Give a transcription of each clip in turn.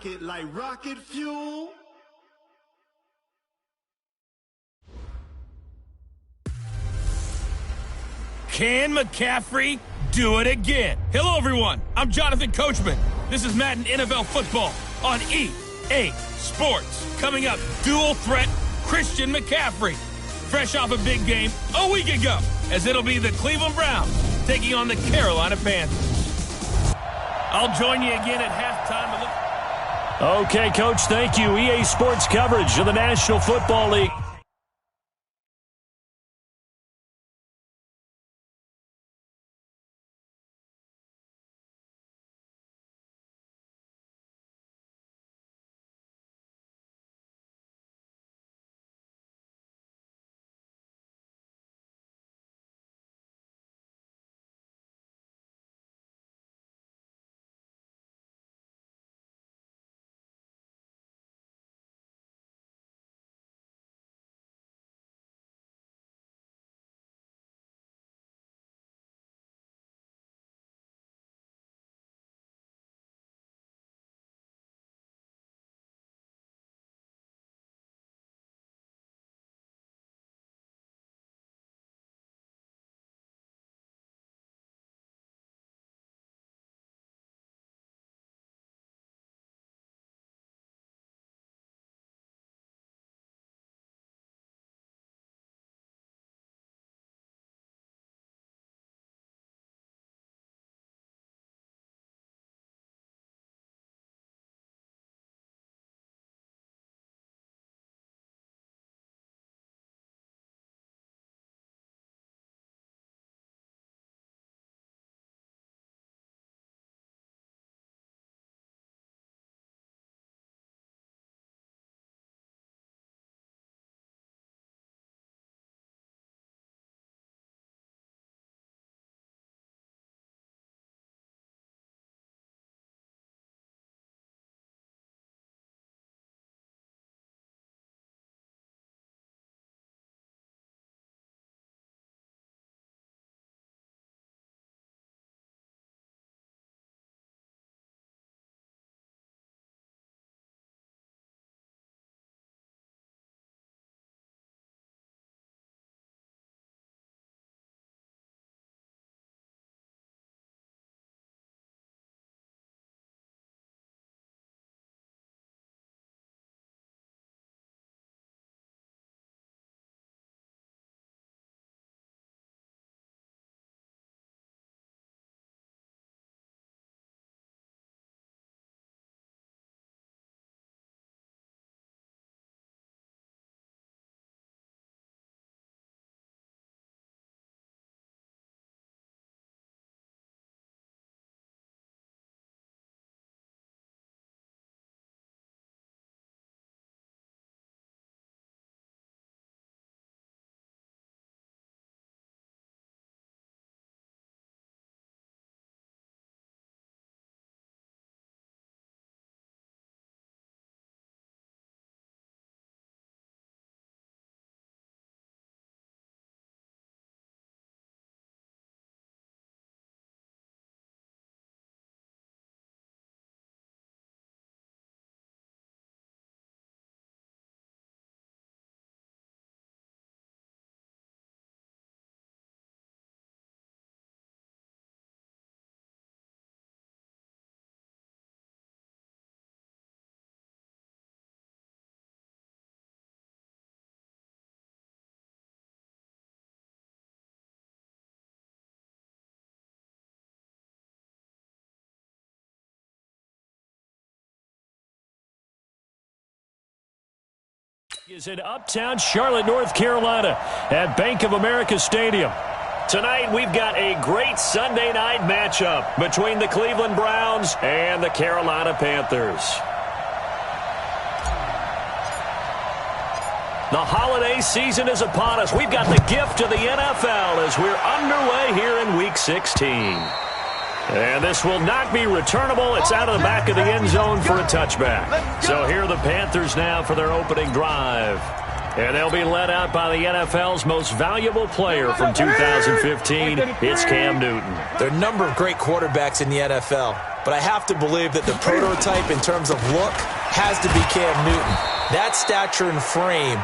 it like rocket fuel. Can McCaffrey do it again? Hello, everyone. I'm Jonathan Coachman. This is Madden NFL Football on EA Sports. Coming up, dual threat Christian McCaffrey. Fresh off a big game a week ago, as it'll be the Cleveland Browns taking on the Carolina Panthers. I'll join you again at halftime. Okay, Coach, thank you. EA Sports coverage of the National Football League. Is in uptown Charlotte, North Carolina at Bank of America Stadium. Tonight we've got a great Sunday night matchup between the Cleveland Browns and the Carolina Panthers. The holiday season is upon us. We've got the gift of the NFL as we're underway here in Week 16. And this will not be returnable. It's out of the back of the end zone for a touchback. So here are the Panthers now for their opening drive. And they'll be led out by the NFL's most valuable player from 2015. It's Cam Newton. There are a number of great quarterbacks in the NFL, but I have to believe that the prototype in terms of look has to be Cam Newton. That stature and frame,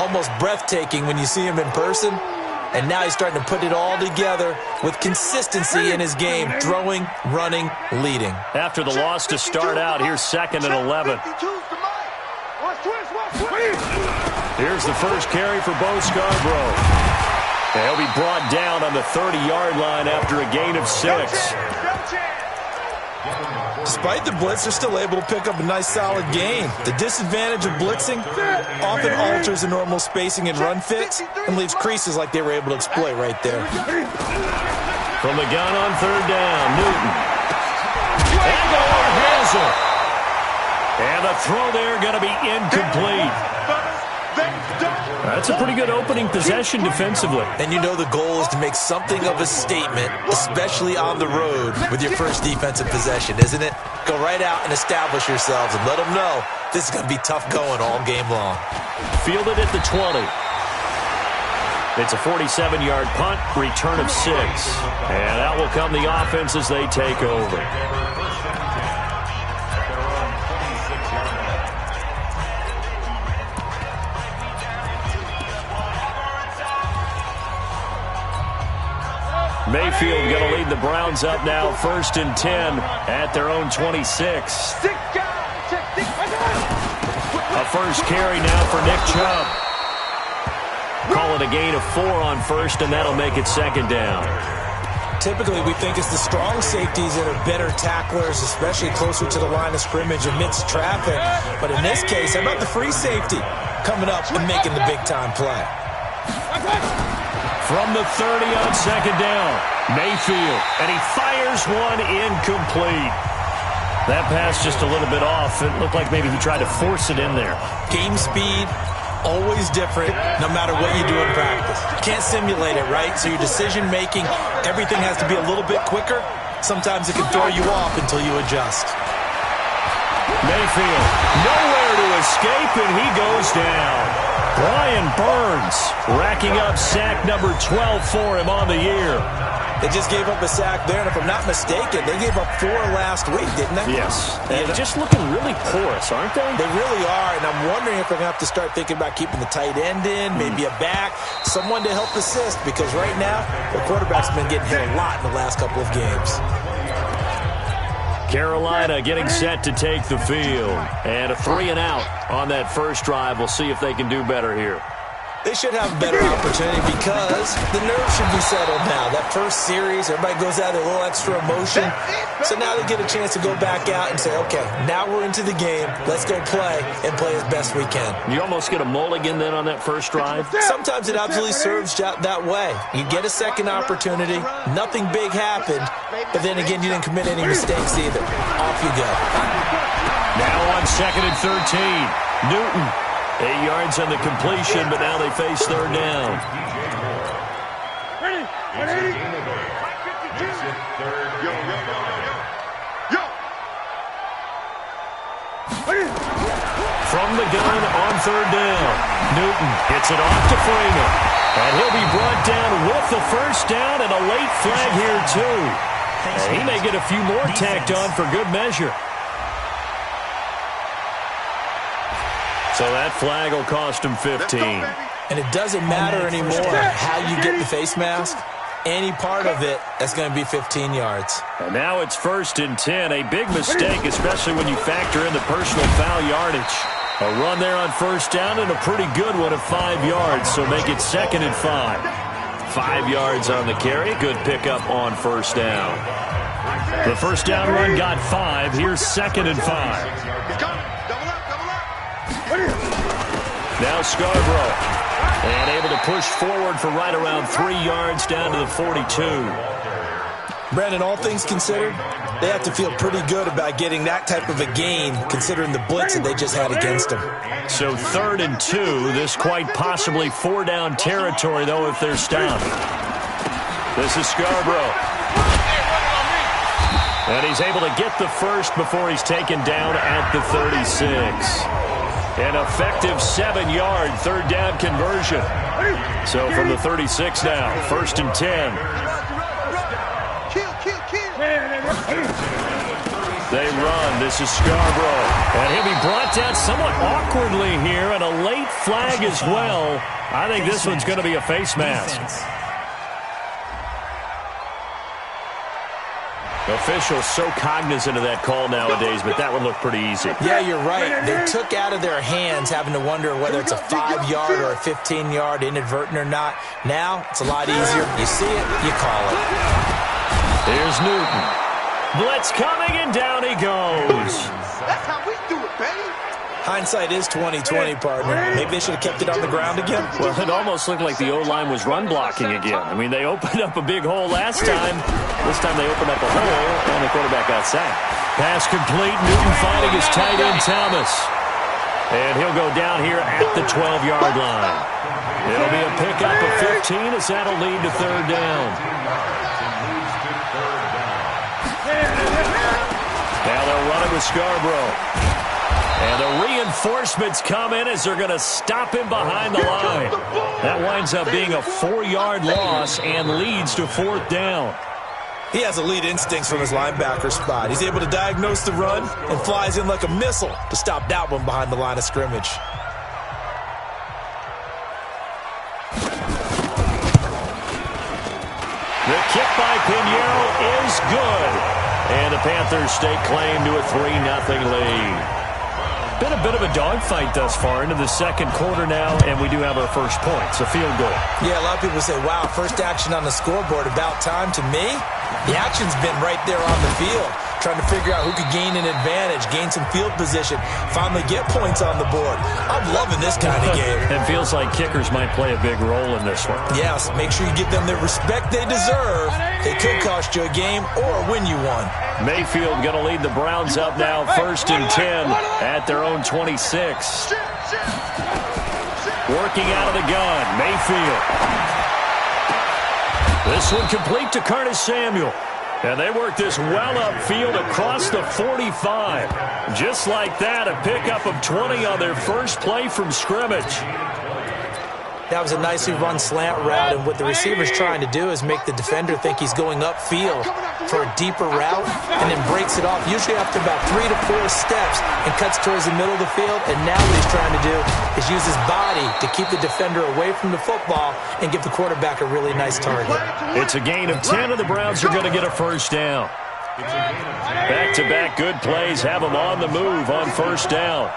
almost breathtaking when you see him in person. And now he's starting to put it all together with consistency in his game, throwing, running, leading. After the loss to start out, here's 2nd and 11. Here's the first carry for Bo Scarborough. And he'll be brought down on the 30-yard line after a gain of 6. Despite the blitz, they're still able to pick up a nice, solid gain. The disadvantage of blitzing often alters the normal spacing and run fits and leaves creases like they were able to exploit right there. From the gun on 3rd down, Newton. And Moore has it. And the throw there going to be incomplete. That's a pretty good opening possession defensively. And you know the goal is to make something of a statement, especially on the road with your first defensive possession, isn't it? Go right out and establish yourselves and let them know this is going to be tough going all game long. Fielded at the 20. It's a 47-yard punt, return of 6. And out will come the offense as they take over. Mayfield going to lead the Browns up now, 1st and 10 at their own 26. A first carry now for Nick Chubb. Call it a gain of 4 on 1st, and that'll make it 2nd down. Typically, we think it's the strong safeties that are better tacklers, especially closer to the line of scrimmage amidst traffic. But in this case, how about the free safety coming up and making the big-time play? From the 30 on 2nd down, Mayfield, and he fires one incomplete. That pass just a little bit off. It looked like maybe he tried to force it in there. Game speed, always different, no matter what you do in practice. You can't simulate it, right? So your decision-making, everything has to be a little bit quicker. Sometimes it can throw you off until you adjust. Mayfield, nowhere to escape, and he goes down. Brian Burns racking up sack number 12 for him on the year. They just gave up a sack there, and if I'm not mistaken, they gave up 4 last week, didn't they? Yes. And just looking really porous, aren't they? They really are, and I'm wondering if they're going to have to start thinking about keeping the tight end in, maybe a back, someone to help assist, because right now, the quarterback's been getting hit a lot in the last couple of games. Carolina getting set to take the field. And a 3 and out on that first drive. We'll see if they can do better here. They should have a better opportunity because the nerves should be settled now. That first series, everybody goes out with a little extra emotion. So now they get a chance to go back out and say, okay, now we're into the game. Let's go play and play as best we can. You almost get a mulligan then on that first drive? Sometimes it absolutely serves that way. You get a second opportunity. Nothing big happened. But then again, you didn't commit any mistakes either. Off you go. Now on 2nd and 13, Newton. 8 yards on the completion, but now they face 3rd down. From the gun on 3rd down, Newton hits it off to Freeman. And he'll be brought down with the first down and a late flag here, too. And he may get a few more tacked on for good measure. So that flag will cost him 15. And it doesn't matter anymore how you get the face mask. Any part of it, that's going to be 15 yards. And now it's 1st and 10. A big mistake, especially when you factor in the personal foul yardage. A run there on 1st down and a pretty good one of 5 yards. So make it 2nd and 5. 5 yards on the carry. Good pickup on 1st down. The first down run got 5. Here's 2nd and 5. Now Scarborough, and able to push forward for right around 3 yards down to the 42. Brandon, all things considered, they have to feel pretty good about getting that type of a gain, considering the blitz that they just had against them. So 3rd and 2, this quite possibly 4-down territory, though, if they're stopped. This is Scarborough. And he's able to get the first before he's taken down at the 36. An effective 7-yard third down conversion. So from the 36 now, 1st and 10. They run. This is Scarborough. And he'll be brought down somewhat awkwardly here, and a late flag as well. I think this one's going to be a face mask. Officials so cognizant of that call nowadays, but that would look pretty easy. Yeah, you're right. They took out of their hands having to wonder whether it's a 5-yard or a 15-yard inadvertent or not. Now, it's a lot easier. You see it, you call it. Here's Newton. Blitz coming, and down he goes. That's how we do it, baby. Hindsight is 20/20, partner. Maybe they should have kept it on the ground again. Well, it almost looked like the O-line was run blocking again. I mean, they opened up a big hole last time. This time they opened up a hole, and the quarterback got sacked. Pass complete. Newton finding his tight end, Thomas. And he'll go down here at the 12-yard line. It'll be a pickup of 15 as that'll lead to third down. Now they'll run it with Scarborough. And the reinforcements come in as they're going to stop him behind the line. That winds up being a 4-yard loss and leads to 4th down. He has elite instincts from his linebacker spot. He's able to diagnose the run and flies in like a missile to stop that one behind the line of scrimmage. The kick by Pinheiro is good. And the Panthers stake claim to a 3-0 lead. Been a bit of a dogfight thus far into the second quarter now, and we do have our first points, a field goal. Yeah, a lot of people say, wow, first action on the scoreboard, about time. To me, the action's been right there on the field, trying to figure out who could gain an advantage, gain some field position, finally get points on the board. I'm loving this kind of game. It feels like kickers might play a big role in this one. Yes, make sure you give them the respect they deserve. It could cost you a game or win you one. Mayfield going to lead the Browns up now, 1st and 10 at their own 26. Working out of the gun, Mayfield. This one complete to Curtis Samuel. And they work this well upfield across the 45. Just like that, a pickup of 20 on their first play from scrimmage. That was a nicely run slant route, and what the receiver's trying to do is make the defender think he's going upfield for a deeper route and then breaks it off, usually after about 3 to 4 steps, and cuts towards the middle of the field. And now what he's trying to do is use his body to keep the defender away from the football and give the quarterback a really nice target. It's a gain of 10, and the Browns are going to get a first down. Back-to-back good plays have them on the move on first down.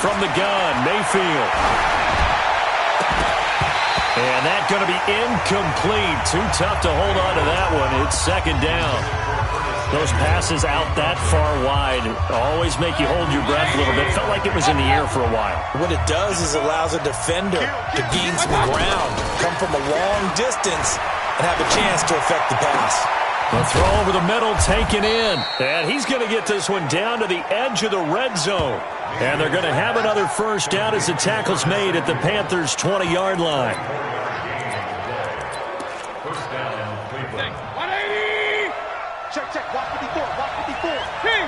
From the gun, Mayfield. And that's going to be incomplete. Too tough to hold on to that one. It's second down. Those passes out that far wide always make you hold your breath a little bit. Felt like it was in the air for a while. What it does is it allows a defender to gain some ground, come from a long distance, and have a chance to affect the pass. The throw over the middle taken in. And he's going to get this one down to the edge of the red zone. And they're going to have another first down as the tackle's made at the Panthers' 20-yard line. First down, Cleveland. 180! Check, walk 54, walk 54. King!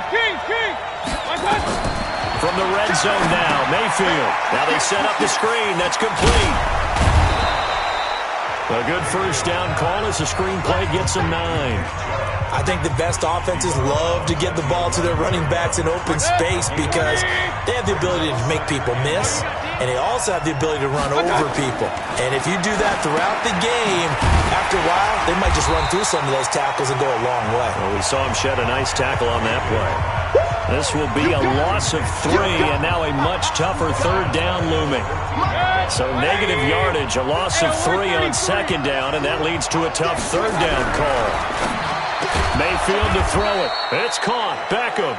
From the red zone now, Mayfield. Now they set up the screen. That's complete. A good first down call as the screen play gets them 9. I think the best offenses love to get the ball to their running backs in open space because they have the ability to make people miss, and they also have the ability to run over people. And if you do that throughout the game, after a while, they might just run through some of those tackles and go a long way. Well, we saw him shed a nice tackle on that play. This will be a loss of 3, and now a much tougher third down looming. So negative yardage, a loss of 3 on second down, and that leads to a tough third down call. Mayfield to throw it. It's caught. Beckham.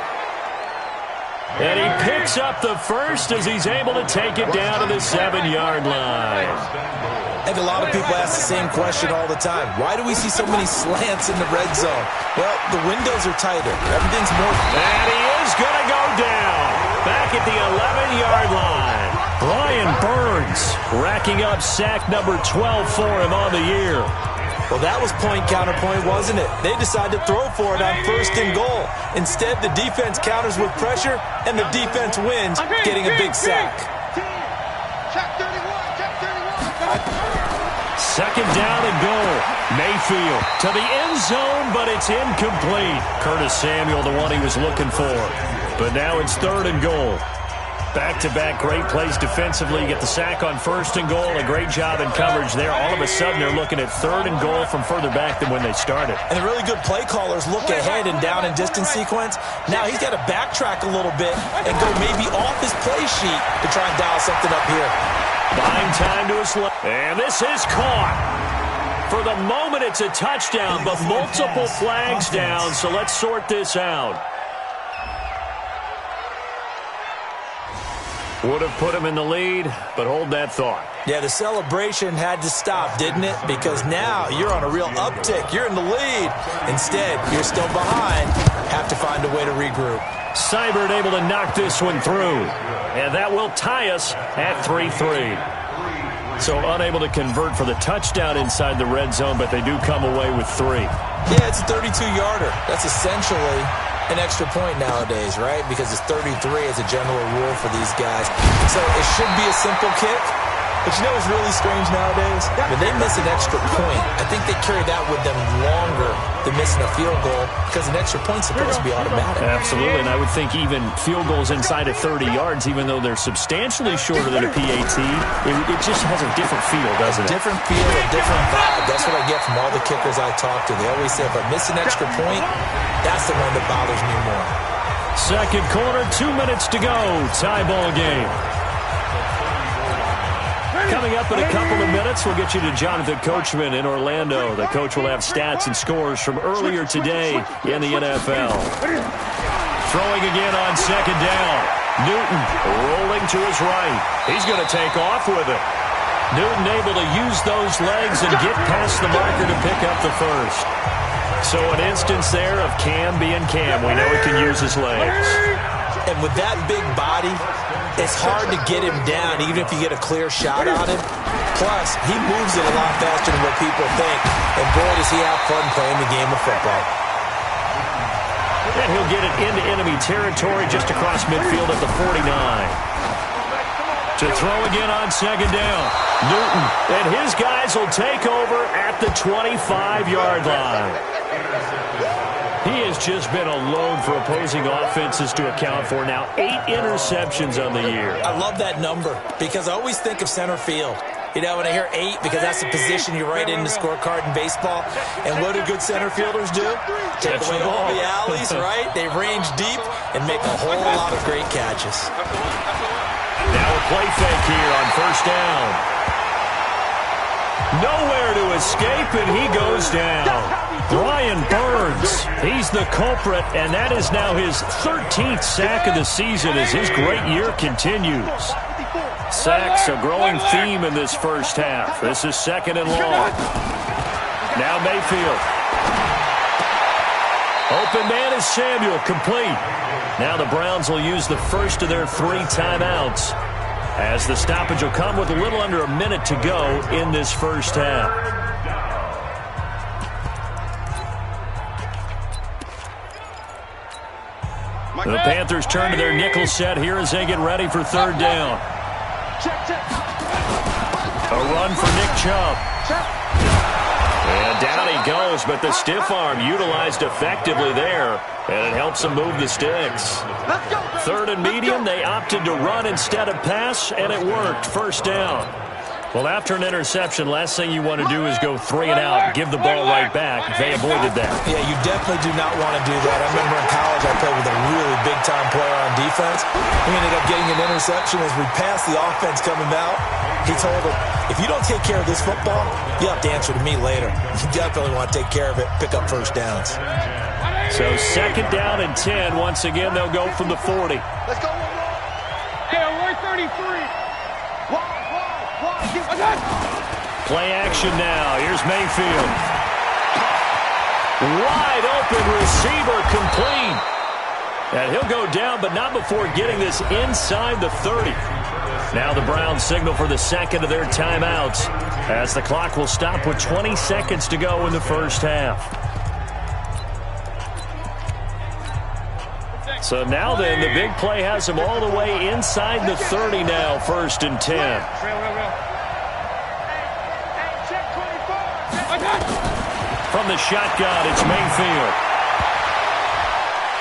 And he picks up the first as he's able to take it down to the 7-yard line. I think a lot of people ask the same question all the time. Why do we see so many slants in the red zone? Well, the windows are tighter. Everything's more... And he is going to go down. Back at the 11-yard line. Brian Burns racking up sack number 12 for him on the year. Well, that was point counterpoint, wasn't it? They decided to throw for it on 1st and goal. Instead, the defense counters with pressure, and the defense wins, getting a big sack. Second down and goal. Mayfield to the end zone, but it's incomplete. Curtis Samuel, the one he was looking for. But now it's 3rd and goal. Back-to-back great plays defensively. You get the sack on 1st and goal. A great job in coverage there. All of a sudden, they're looking at 3rd and goal from further back than when they started. And the really good play callers look ahead and down and distance sequence. Now he's got to backtrack a little bit and go maybe off his play sheet to try and dial something up here. Buying time to his left. And this is caught. For the moment, it's a touchdown, but multiple flags down, so let's sort this out. Would have put him in the lead, but hold that thought. Yeah, the celebration had to stop, didn't it? Because now you're on a real uptick. You're in the lead. Instead, you're still behind. Have to find a way to regroup. Seibert able to knock this one through. And that will tie us at 3-3. So unable to convert for the touchdown inside the red zone, but they do come away with 3. Yeah, it's a 32-yarder. That's essentially an extra point nowadays, right? Because it's 33 as a general rule for these guys. So it should be a simple kick. But you know what's really strange nowadays? When they miss an extra point, I think they carry that with them longer than missing a field goal because an extra point's supposed to be automatic. Absolutely, and I would think even field goals inside of 30 yards, even though they're substantially shorter than a PAT, it just has a different feel, doesn't it? Different feel, a different vibe. That's what I get from all the kickers I talk to. They always say if I miss an extra point, that's the one that bothers me more. Second quarter, 2 minutes to go. Tie ball game. Coming up in a couple of minutes, we'll get you to Jonathan Coachman in Orlando. The coach will have stats and scores from earlier today in the NFL. Throwing again on second down. Newton rolling to his right. He's going to take off with it. Newton able to use those legs and get past the marker to pick up the first. So an instance there of Cam being Cam. We know he can use his legs. And with that big body, it's hard to get him down, even if you get a clear shot on him. Plus, he moves it a lot faster than what people think. And boy, does he have fun playing the game of football. And he'll get it into enemy territory just across midfield at the 49. To throw again on second down. Newton and his guys will take over at the 25-yard line. He has just been alone for opposing offenses to account for. Now 8 interceptions on the year. I love that number because I always think of center field. You know, when I hear 8, because that's the position you write in the scorecard in baseball. And what do good center fielders do? Take away all the alleys, right? They range deep and make a whole lot of great catches. Now a play fake here on first down. Nowhere to escape, and he goes down. Brian Burns, he's the culprit, and that is now his 13th sack of the season as his great year continues. Sacks a growing theme in this first half. This is second and long. Now Mayfield. Open man is Samuel, complete. Now the Browns will use the first of their 3 timeouts, as the stoppage will come with a little under a minute to go in this first half. The Panthers turn to their nickel set here as they get ready for third down. A run for Nick Chubb. And down he goes, but the stiff arm utilized effectively there, and it helps him move the sticks. Third and medium, they opted to run instead of pass, and it worked. First down. Well, after an interception, last thing you want to do is go 3 and out and give the ball right back. They avoided that. Yeah, you definitely do not want to do that. I remember in college I played with a really big-time player on defense. We ended up getting an interception as we passed the offense coming out. He told him, if you don't take care of this football, you have to answer to me later. You definitely want to take care of it, pick up first downs. So second down and 10. Once again, they'll go from the 40. Let's go. Yeah, we're 33. Play action now. Here's Mayfield. Wide open receiver, complete. And he'll go down, but not before getting this inside the 30. Now the Browns signal for the second of their timeouts as the clock will stop with 20 seconds to go in the first half. So now then, the big play has him all the way inside the 30 now, 1st and 10. From the shotgun, it's Mayfield.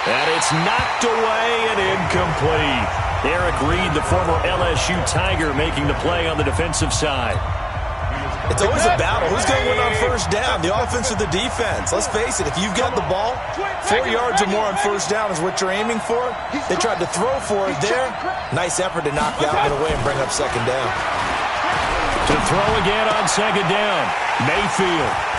And it's knocked away and incomplete. Eric Reed, the former LSU Tiger, making the play on the defensive side. It's always a battle. Who's going to win on first down, the offense or the defense? Let's face it, if you've got the ball, 4 yards or more on first down is what you're aiming for. They tried to throw for it there. Nice effort to knock that one away and bring up second down. To throw again on second down, Mayfield.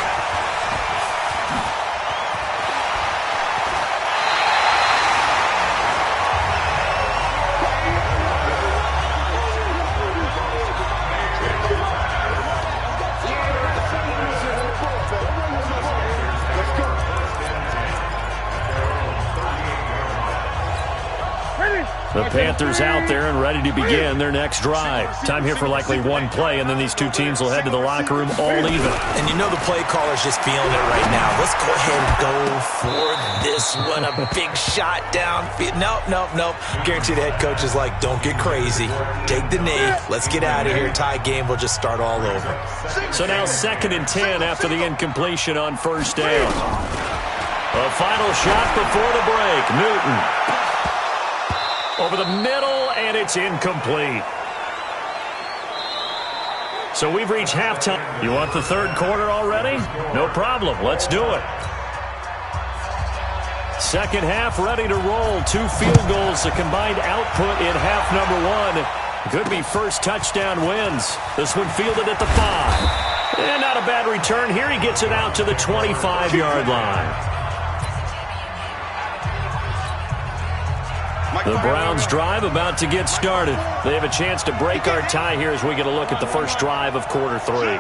The Panthers out there and ready to begin their next drive. Time here for likely one play, and then these two teams will head to the locker room all even. And you know the play caller's just feeling it right now. Let's go ahead and go for this one. A big shot down. Nope. Guarantee the head coach is like, don't get crazy. Take the knee. Let's get out of here. Tie game. We'll just start all over. So now 2nd and 10 after the incompletion on first down. A final shot before the break. Newton. Over the middle, and it's incomplete. So we've reached halftime. You want the third quarter already? No problem. Let's do it. Second half ready to roll. 2 field goals, the combined output in half number 1. Could be first touchdown wins. This one fielded at the 5. And not a bad return here. He gets it out to the 25-yard line. The Browns drive about to get started. They have a chance to break our tie here as we get a look at the first drive of quarter 3.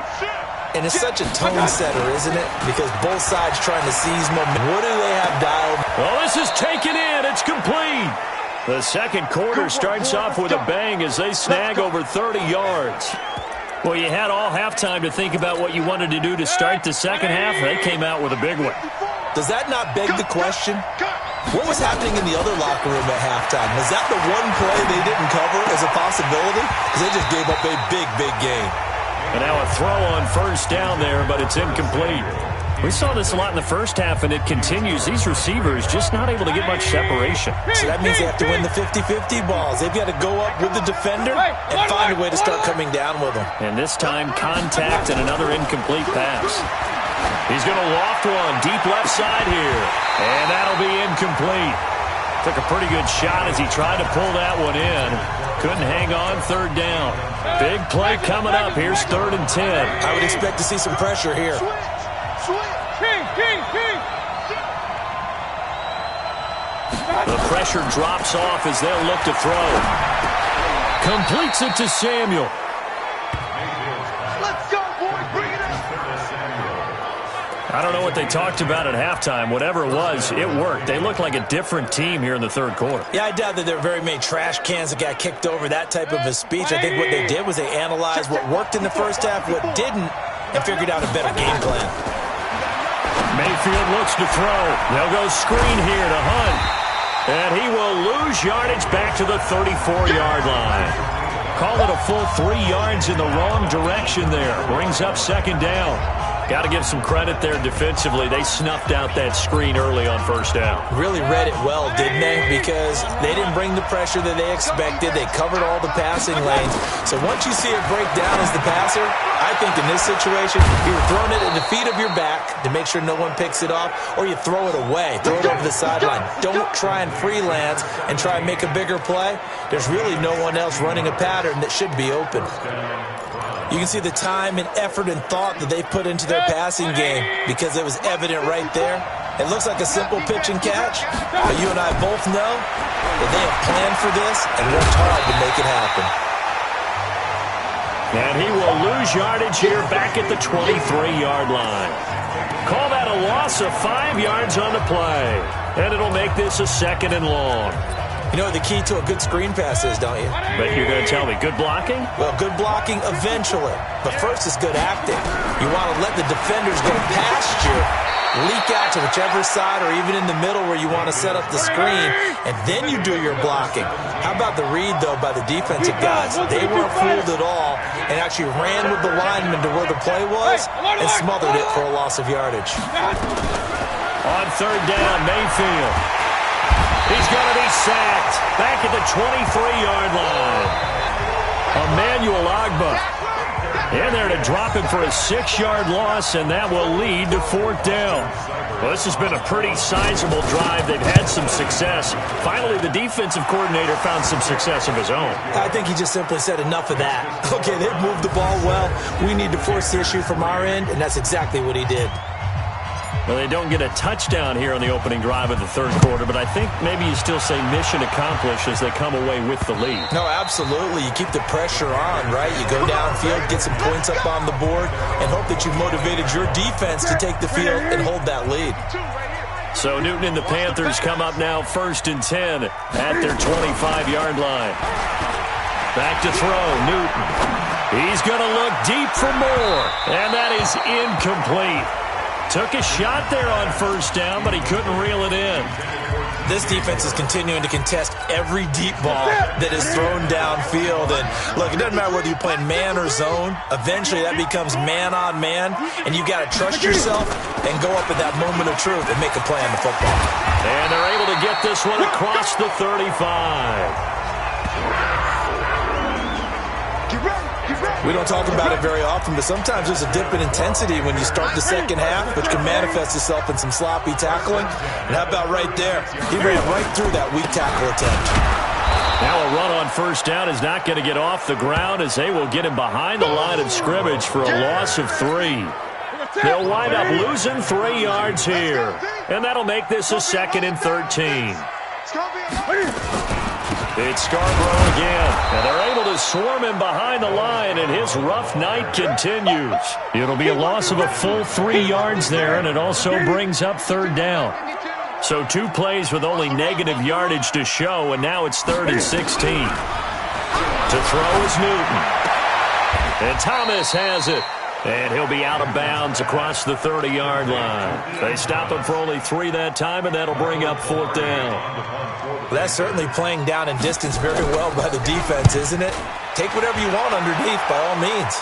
And it's such a tone setter, isn't it? Because both sides trying to seize momentum. What do they have dialed? Well, this is taken in. It's complete. The second quarter starts off with a bang as they snag over 30 yards. Well, you had all halftime to think about what you wanted to do to start the second half. They came out with a big one. Does that not beg the question? What was happening in the other locker room at halftime? Was that the one play they didn't cover as a possibility? Because they just gave up a big game. And now a throw on first down there, but it's incomplete. We saw this a lot in the first half, and it continues. These receivers just not able to get much separation. So that means they have to win the 50-50 balls. They've got to go up with the defender and find a way to start coming down with them. And this time, contact and another incomplete pass. He's going to loft one deep left side here. And that'll be incomplete. Took a pretty good shot as he tried to pull that one in. Couldn't hang on third down. Big play coming up. Here's 3rd and 10. I would expect to see some pressure here. The pressure drops off as they'll look to throw. Completes it to Samuel. I don't know what they talked about at halftime. Whatever it was, it worked. They look like a different team here in the third quarter. Yeah, I doubt that there are very many trash cans that got kicked over, that type of a speech. I think what they did was they analyzed what worked in the first half, what didn't, and figured out a better game plan. Mayfield looks to throw. They'll go screen here to Hunt. And he will lose yardage back to the 34-yard line. Call it a full 3 yards in the wrong direction there. Brings up second down. Got to give some credit there defensively. They snuffed out that screen early on first down. Really read it well, didn't they? Because they didn't bring the pressure that they expected. They covered all the passing lanes. So once you see it break down as the passer, I think in this situation, you're throwing it at the feet of your back to make sure no one picks it off, or you throw it away, throw it over the sideline. Don't try and freelance and try and make a bigger play. There's really no one else running a pattern that should be open. You can see the time and effort and thought that they put into their passing game because it was evident right there. It looks like a simple pitch and catch, but you and I both know that they have planned for this and worked hard to make it happen. And he will lose yardage here back at the 23-yard line. Call that a loss of 5 yards on the play. And it'll make this a 2nd and long. You know what the key to a good screen pass is, don't you? But you're going to tell me, good blocking? Well, good blocking eventually. But first is good acting. You want to let the defenders go past you, leak out to whichever side or even in the middle where you want to set up the screen, and then you do your blocking. How about the read, though, by the defensive guys? They weren't fooled at all and actually ran with the lineman to where the play was and smothered it for a loss of yardage. On third down, Mayfield. He's going to be sacked back at the 23-yard line. Emmanuel Ogbah in there to drop him for a 6-yard loss, and that will lead to fourth down. Well, this has been a pretty sizable drive. They've had some success. Finally, the defensive coordinator found some success of his own. I think he just simply said enough of that. Okay, they've moved the ball well. We need to force the issue from our end, and that's exactly what he did. Well, they don't get a touchdown here on the opening drive of the third quarter, but I think maybe you still say mission accomplished as they come away with the lead. No, absolutely. You keep the pressure on, right? You go downfield, get some points up on the board, and hope that you motivated your defense to take the field and hold that lead. So Newton and the Panthers come up now 1st and 10 at their 25-yard line. Back to throw, Newton. He's going to look deep for more, and that is incomplete. Took a shot there on first down, but he couldn't reel it in. This defense is continuing to contest every deep ball that is thrown downfield. And, look, it doesn't matter whether you're playing man or zone. Eventually, that becomes man-on-man, and you've got to trust yourself and go up at that moment of truth and make a play on the football. And they're able to get this one across the 35. We don't talk about it very often, but sometimes there's a dip in intensity when you start the second half, which can manifest itself in some sloppy tackling. And how about right there? He ran right through that weak tackle attempt. Now a run on first down is not going to get off the ground as they will get him behind the line of scrimmage for a loss of 3. They'll wind up losing 3 yards here, and that'll make this a 2nd and 13. It's Scarborough again, and they're able to swarm him behind the line, and his rough night continues. It'll be a loss of a full 3 yards there, and it also brings up third down. So 2 plays with only negative yardage to show, and now it's 3rd and 16. To throw is Newton. And Thomas has it. And he'll be out of bounds across the 30-yard line. They stop him for only 3 that time, and that'll bring up fourth down. Well, that's certainly playing down in distance very well by the defense, isn't it? Take whatever you want underneath, by all means.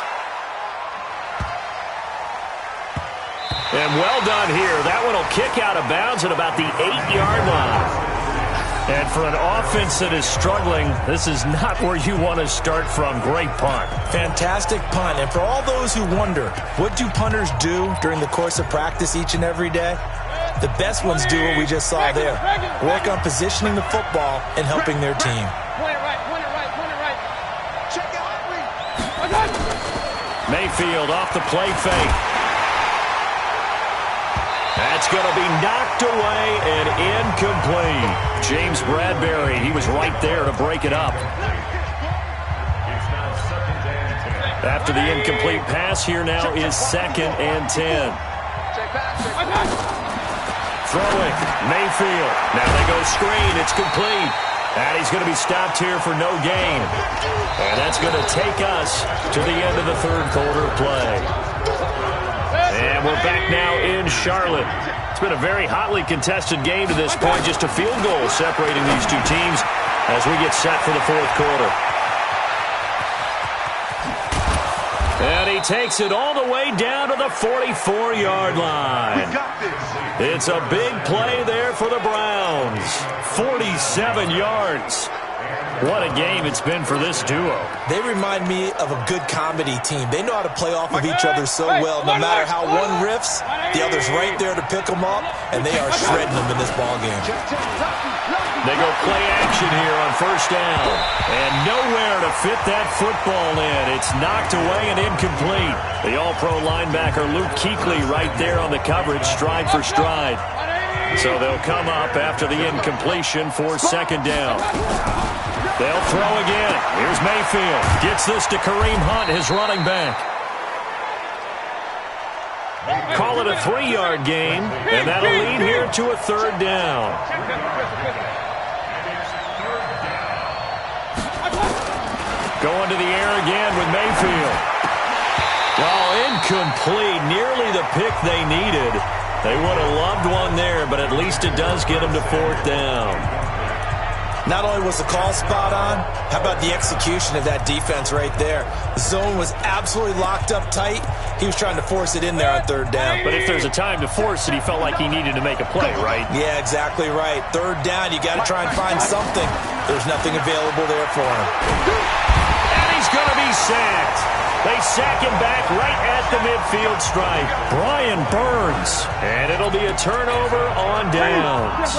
And well done here. That one will kick out of bounds at about the 8-yard line. And for an offense that is struggling, this is not where you want to start from. Great punt. Fantastic punt. And for all those who wonder, what do punters do during the course of practice each and every day? The best ones do what we just saw there. Work on positioning the football and helping their team. Mayfield off the play fake. That's going to be knocked away and incomplete. James Bradbury, he was right there to break it up. After the incomplete pass, here now is 2nd and 10. Throwing, Mayfield. Now they go screen, it's complete. And he's going to be stopped here for no gain. And that's going to take us to the end of the third quarter play. And we're back now in Charlotte. It's been a very hotly contested game to this point. Just a field goal separating these two teams as we get set for the fourth quarter. And he takes it all the way down to the 44-yard line. It's a big play there for the Browns. 47 yards. What a game it's been for this duo. They remind me of a good comedy team. They know how to play off of each other so well. No matter how one riffs, the other's right there to pick them up, and they are shredding them in this ballgame. They go play action here on first down. And nowhere to fit that football in. It's knocked away and incomplete. The all-pro linebacker Luke Kuechly right there on the coverage, stride for stride. So they'll come up after the incompletion for second down. They'll throw again. Here's Mayfield. Gets this to Kareem Hunt, his running back. Call it a 3-yard gain, and that'll lead here to a third down. Going to the air again with Mayfield. Oh, incomplete. Nearly the pick they needed. They would have loved one there, but at least it does get them to 4th down. Not only was the call spot on, how about the execution of that defense right there? The zone was absolutely locked up tight. He was trying to force it in there on 3rd down. But if there's a time to force it, he felt like he needed to make a play, right? Yeah, exactly right. 3rd down, you got to try and find something. There's nothing available there for him. And he's going to be sacked. They sack him back right at the midfield stripe. Brian Burns. And it'll be a turnover on downs.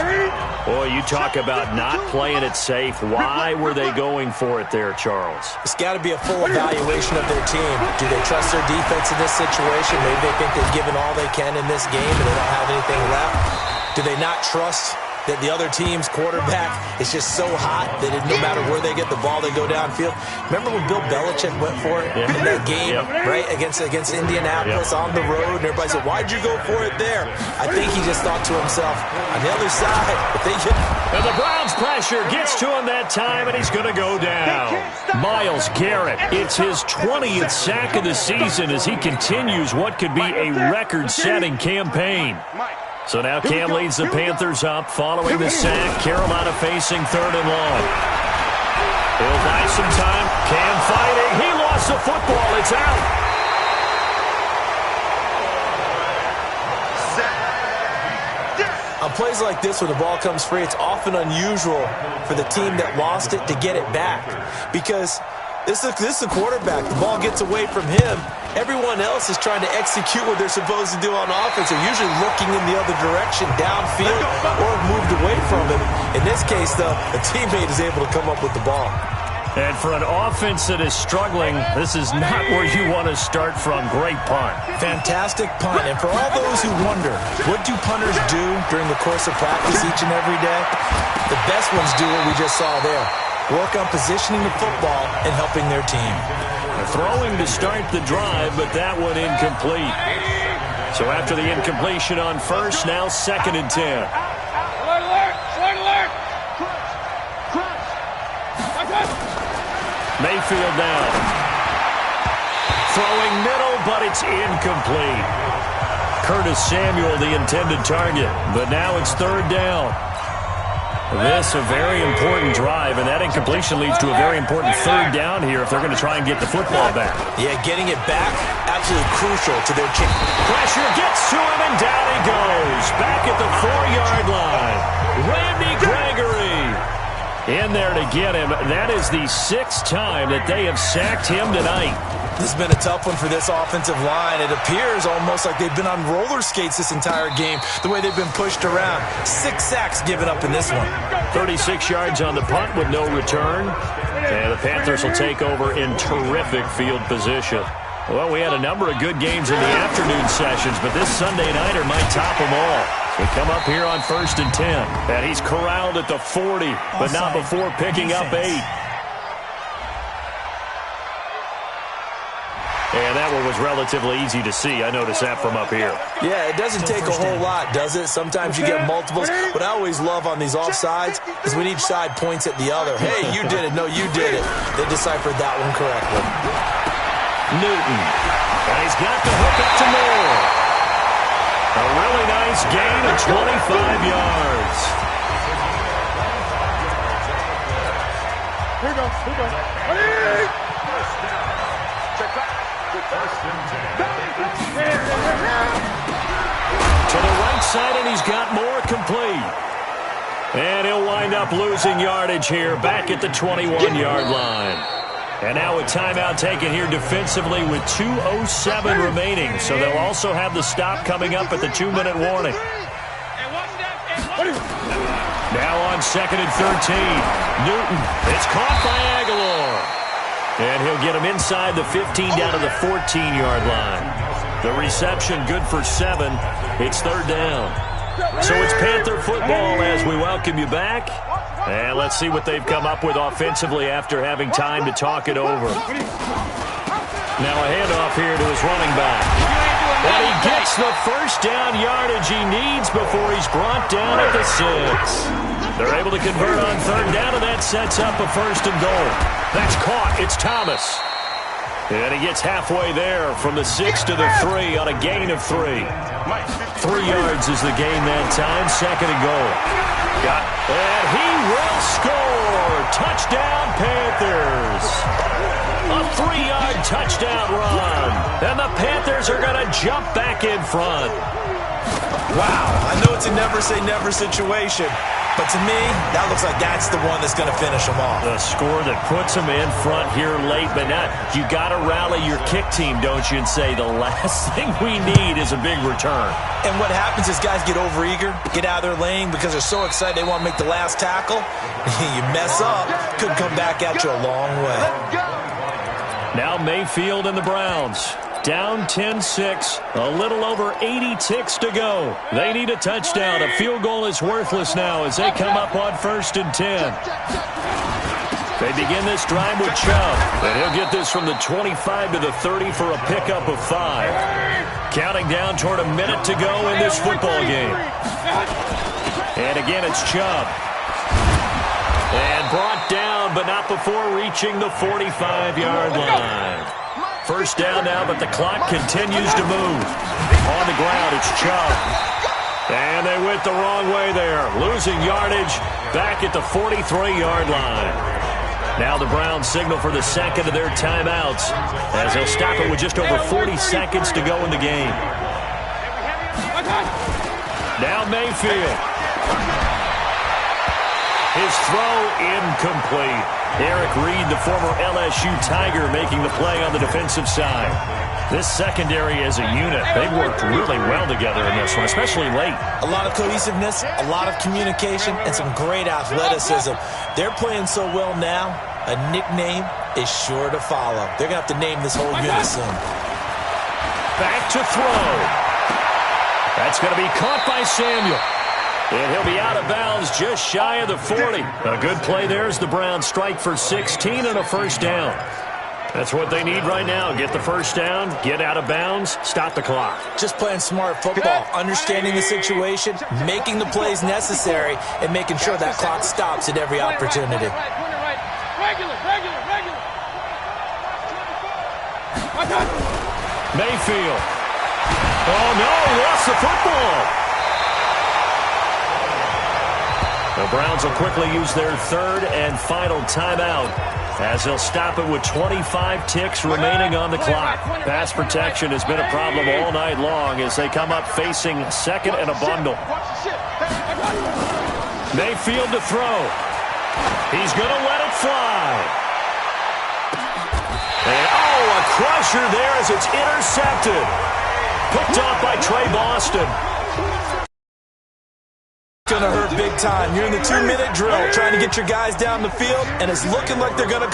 Boy, you talk about not playing it safe. Why were they going for it there, Charles? It's got to be a full evaluation of their team. Do they trust their defense in this situation? Maybe they think they've given all they can in this game and they don't have anything left. Do they not trust that the other team's quarterback is just so hot that no matter where they get the ball, they go downfield? Remember when Bill Belichick went for it in that game, right, against Indianapolis on the road, and everybody said, why'd you go for it there? I think he just thought to himself, on the other side, if they get... And the Browns pressure gets to him that time, and he's going to go down. Myles Garrett, it's his 20th sack of the season as he continues what could be a record-setting campaign. So now Cam leads the Panthers up following the sack. Carolina facing 3rd and long. He'll buy some time. Cam fighting. He lost the football. It's out. On plays like this where the ball comes free, it's often unusual for the team that lost it to get it back. Because this is a quarterback. The ball gets away from him. Everyone else is trying to execute what they're supposed to do on offense. They're usually looking in the other direction, downfield, or moved away from him. In this case, though, a teammate is able to come up with the ball. And for an offense that is struggling, this is not where you want to start from. Great punt. Fantastic punt. And for all those who wonder, what do punters do during the course of practice each and every day? The best ones do what we just saw there. Work on positioning the football and helping their team. Throwing to start the drive, but that one incomplete. So after the incompletion on first, now 2nd and 10. Mayfield down. Throwing middle, but it's incomplete. Curtis Samuel, the intended target, but now it's 3rd down. This a very important drive, and that incompletion leads to a very important 3rd down here if they're going to try and get the football back. Yeah, getting it back, absolutely crucial to their kick. Pressure gets to him, and down he goes. Back at the 4-yard line. Randy Gregory in there to get him. That is the 6th time that they have sacked him tonight. This has been a tough one for this offensive line. It appears almost like they've been on roller skates this entire game, the way they've been pushed around. 6 sacks given up in this one. 36 yards on the punt with no return. And the Panthers will take over in terrific field position. Well, we had a number of good games in the afternoon sessions, but this Sunday nighter might top them all. We come up here on 1st and 10. And he's corralled at the 40, but not before picking up 8. And that one was relatively easy to see. I noticed that from up here. Yeah, it doesn't take a whole lot, does it? Sometimes you get multiples. What I always love on these offsides is when each side points at the other. Hey, you did it. No, you did it. They deciphered that one correctly. Newton. And he's got the hook up to Moore. A really nice gain of 25 yards. Here goes. Ready? Check back. To the right side, and he's got more complete. And he'll wind up losing yardage here back at the 21-yard line. And now a timeout taken here defensively with 2:07 remaining. So they'll also have the stop coming up at the 2-minute warning. Now on 2nd and 13. Newton. It's caught by Aguilar. And he'll get him inside the 15 down to the 14-yard line. The reception good for 7. It's 3rd down. So it's Panther football as we welcome you back. And let's see what they've come up with offensively after having time to talk it over. Now a handoff here to his running back. And he gets the first down yardage he needs before he's brought down at the 6. They're able to convert on third down, and that sets up a first and goal. That's caught. It's Thomas. And he gets halfway there from the 6 to the 3 on a gain of 3. 3 yards is the gain that time. Second and goal. And he will score. Touchdown, Panthers. A 3-yard touchdown run. And the Panthers are going to jump back in front. Wow, I know it's a never-say-never situation, but to me, that looks like that's the one that's going to finish them off. The score that puts them in front here late, but now you got to rally your kick team, don't you, and say the last thing we need is a big return. And what happens is guys get overeager, get out of their lane because they're so excited they want to make the last tackle. You mess up, could come back at you a long way. Now Mayfield and the Browns. Down 10-6, a little over 80 ticks to go. They need a touchdown. A field goal is worthless now as they come up on 1st and 10. They begin this drive with Chubb, and he'll get this from the 25 to the 30 for a pickup of 5. Counting down toward a minute to go in this football game. And again, it's Chubb. And brought down, but not before reaching the 45-yard line. First down now, but the clock continues to move. On the ground, it's Chubb. And they went the wrong way there. Losing yardage back at the 43-yard line. Now the Browns signal for the second of their timeouts as they'll stop it with just over 40 seconds to go in the game. Now Mayfield. His throw incomplete. Eric Reed, the former LSU Tiger, making the play on the defensive side. This secondary as a unit, they've worked really well together in this one, especially late. A lot of cohesiveness, a lot of communication, and some great athleticism. They're playing so well now, a nickname is sure to follow. They're going to have to name this whole unit soon. Back to throw. That's going to be caught by Samuel. And he'll be out of bounds just shy of the 40. A good play there as the Browns strike for 16 and a first down. That's what they need right now. Get the first down, get out of bounds, stop the clock. Just playing smart football, understanding the situation, making the plays necessary, and making sure that clock stops at every opportunity. Mayfield. Oh, no, lost the football. The Browns will quickly use their third and final timeout as they'll stop it with 25 ticks remaining on the clock. Pass protection has been a problem all night long as they come up facing second and a bundle. Mayfield to throw. He's going to let it fly. And, a crusher there as it's intercepted. Picked off by Trey Boston. Going to hurt big time. You're in the 2-minute drill trying to get your guys down the field, and it's looking like they're going to